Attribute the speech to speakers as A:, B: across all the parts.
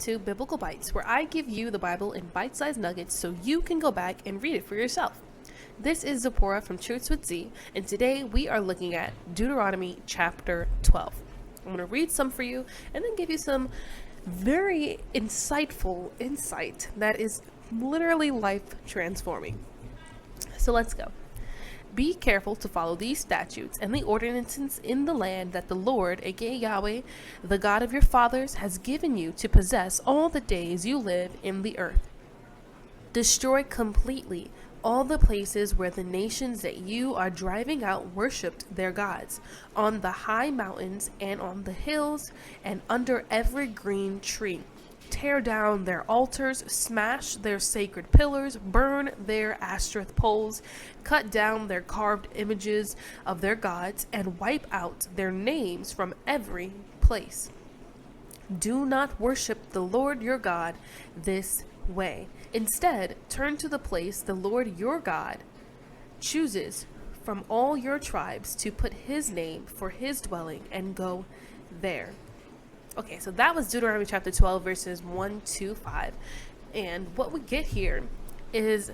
A: to Biblical Bites, where I give you the Bible in bite-sized nuggets so you can go back and read it for yourself. This is Zipporah from Truths with Z, and today we are looking at Deuteronomy Chapter 12. I'm going to read some for you and then give you some very insightful insight that is literally life transforming. So let's go. Be careful to follow these statutes and the ordinances in the land that the Lord, aka Yahweh, the God of your fathers, has given you to possess all the days you live in the earth. Destroy completely all the places where the nations that you are driving out worshipped their gods, on the high mountains and on the hills and under every green tree. Tear down their altars, smash their sacred pillars, burn their Ashtoreth poles, cut down their carved images of their gods, and wipe out their names from every place. Do not worship the Lord your God this way. Instead, turn to the place the Lord your God chooses from all your tribes to put his name for his dwelling and go there. Okay, so that was Deuteronomy chapter 12, verses 1 to 5. And what we get here is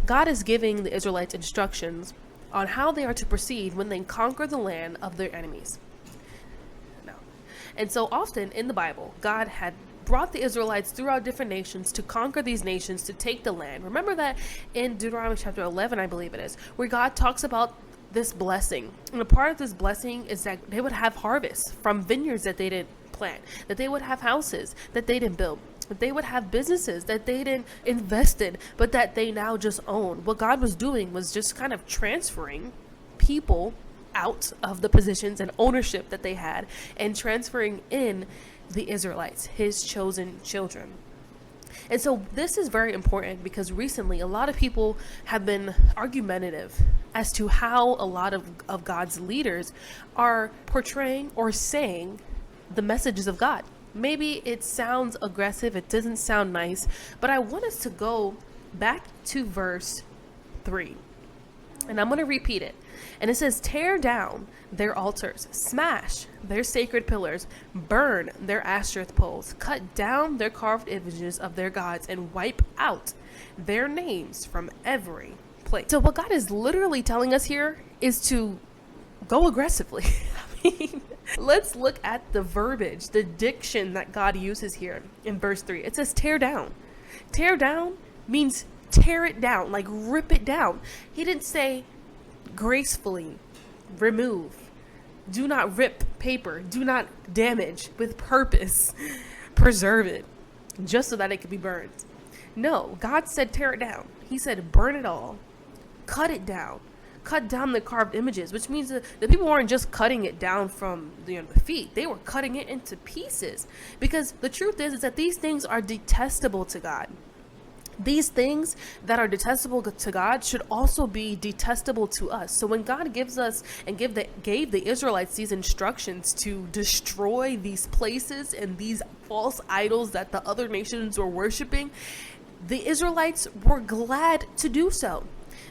A: God is giving the Israelites instructions on how they are to proceed when they conquer the land of their enemies. No. And so often in the Bible, God had brought the Israelites throughout different nations to conquer these nations, to take the land. Remember that in Deuteronomy chapter 11, I believe it is, where God talks about this blessing. And a part of this blessing is that they would have harvests from vineyards that they didn't plant, that they would have houses that they didn't build, that they would have businesses that they didn't invest in, but that they now just own. What God was doing was just kind of transferring people out of the positions and ownership that they had and transferring in the Israelites, his chosen children. And so this is very important because recently a lot of people have been argumentative as to how a lot of God's leaders are portraying or saying the messages of God. Maybe it sounds aggressive, it doesn't sound nice, but I want us to go back to verse 3. And I'm going to repeat it. And it says, tear down their altars, smash their sacred pillars, burn their Ashtoreth poles, cut down their carved images of their gods, and wipe out their names from every place. So what God is literally telling us here is to go aggressively. I mean, let's look at the verbiage, the diction that God uses here in verse 3. It says tear down. Tear down means tear it down, like rip it down. He didn't say gracefully remove. Do not rip paper. Do not damage. With purpose, preserve it just so that it could be burned. No, God said tear it down. He said burn it all. Cut it down. Cut down the carved images, which means that the people weren't just cutting it down from the feet. They were cutting it into pieces, because the truth is that these things are detestable to God. These things that are detestable to God should also be detestable to us. So when God gives us and gave the Israelites these instructions to destroy these places and these false idols that the other nations were worshiping, the Israelites were glad to do so,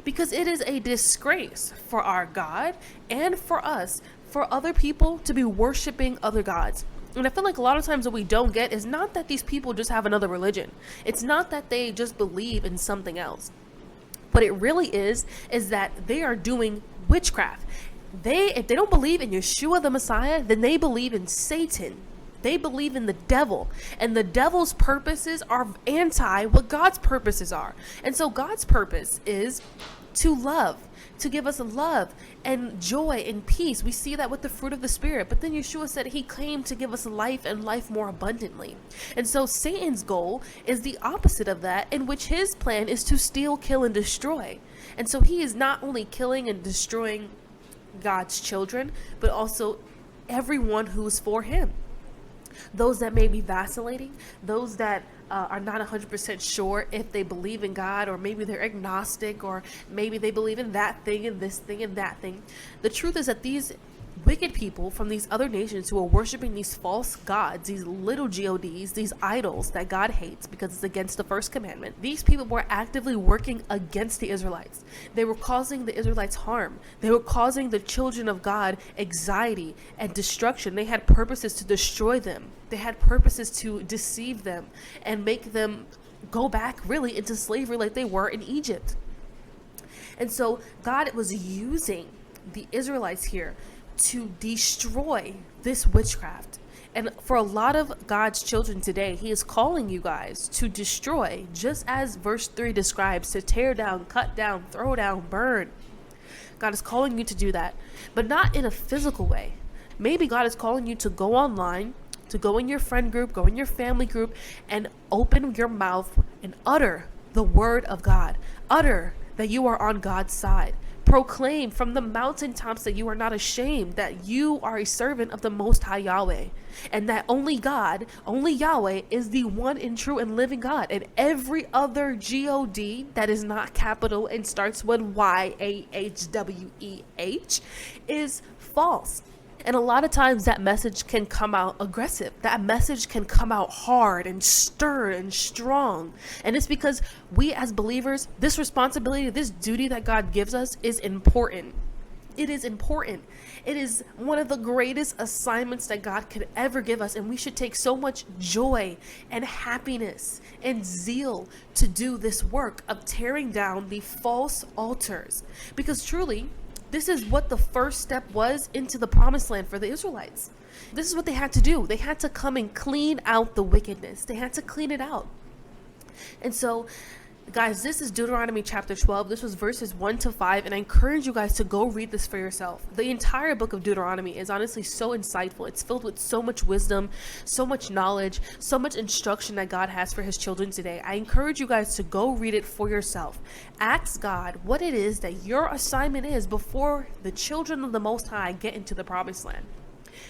A: because it is a disgrace for our God and for us, for other people to be worshiping other gods. And I feel like a lot of times what we don't get is not that these people just have another religion. It's not that they just believe in something else. What it really is that they are doing witchcraft. If they don't believe in Yeshua the Messiah, then they believe in Satan. They believe in the devil. And the devil's purposes are anti what God's purposes are. And so God's purpose is to love, to give us love and joy and peace. We see that with the fruit of the Spirit. But then Yeshua said he came to give us life and life more abundantly. And so Satan's goal is the opposite of that, in which his plan is to steal, kill, and destroy. And so he is not only killing and destroying God's children, but also everyone who is for him. Those that may be vacillating, those that are not 100% sure if they believe in God, or maybe they're agnostic, or maybe they believe in that thing and this thing and that thing. The truth is that these wicked people from these other nations who are worshiping these false gods, these little gods, these idols that God hates because it's against the first commandment. These people were actively working against the Israelites. They were causing the Israelites harm. They were causing the children of God anxiety and destruction. They had purposes to destroy them. They had purposes to deceive them and make them go back really into slavery like they were in Egypt. And so God was using the Israelites here to destroy this witchcraft. And for a lot of God's children today, he is calling you guys to destroy, just as verse 3 describes, to tear down, cut down, throw down, burn. God is calling you to do that, but not in a physical way. Maybe God is calling you to go online, to go in your friend group, go in your family group, and open your mouth and utter the word of God. Utter that you are on God's side. Proclaim from the mountaintops that you are not ashamed, that you are a servant of the Most High Yahweh, and that only God, only Yahweh is the one and true and living God, and every other God that is not capital and starts with YAHWEH is false. And a lot of times that message can come out aggressive. That message can come out hard and stern and strong. And it's because we as believers, this responsibility, this duty that God gives us is important. It is important. It is one of the greatest assignments that God could ever give us. And we should take so much joy and happiness and zeal to do this work of tearing down the false altars. Because truly, this is what the first step was into the promised land for the Israelites. This is what they had to do. They had to come and clean out the wickedness. They had to clean it out. And so, guys, this is Deuteronomy chapter 12. This was verses 1 to 5. And I encourage you guys to go read this for yourself. The entire book of Deuteronomy is honestly so insightful. It's filled with so much wisdom, so much knowledge, so much instruction that God has for his children today. I encourage you guys to go read it for yourself. Ask God what it is that your assignment is before the children of the Most High get into the promised land.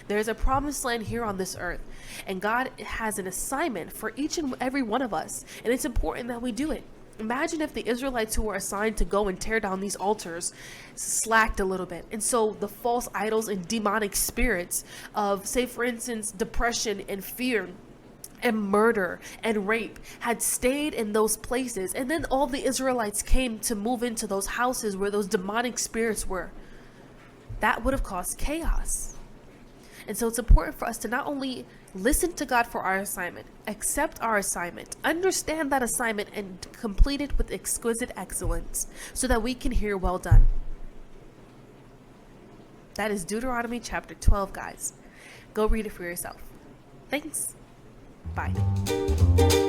A: There's a promised land here on this earth, and God has an assignment for each and every one of us, and it's important that we do it. Imagine if the Israelites who were assigned to go and tear down these altars slacked a little bit. And so the false idols and demonic spirits of, say, for instance, depression and fear and murder and rape had stayed in those places. And then all the Israelites came to move into those houses where those demonic spirits were. That would have caused chaos. And so it's important for us to not only listen to God for our assignment, accept our assignment, understand that assignment, and complete it with exquisite excellence so that we can hear well done. That is Deuteronomy chapter 12, guys. Go read it for yourself. Thanks. Bye.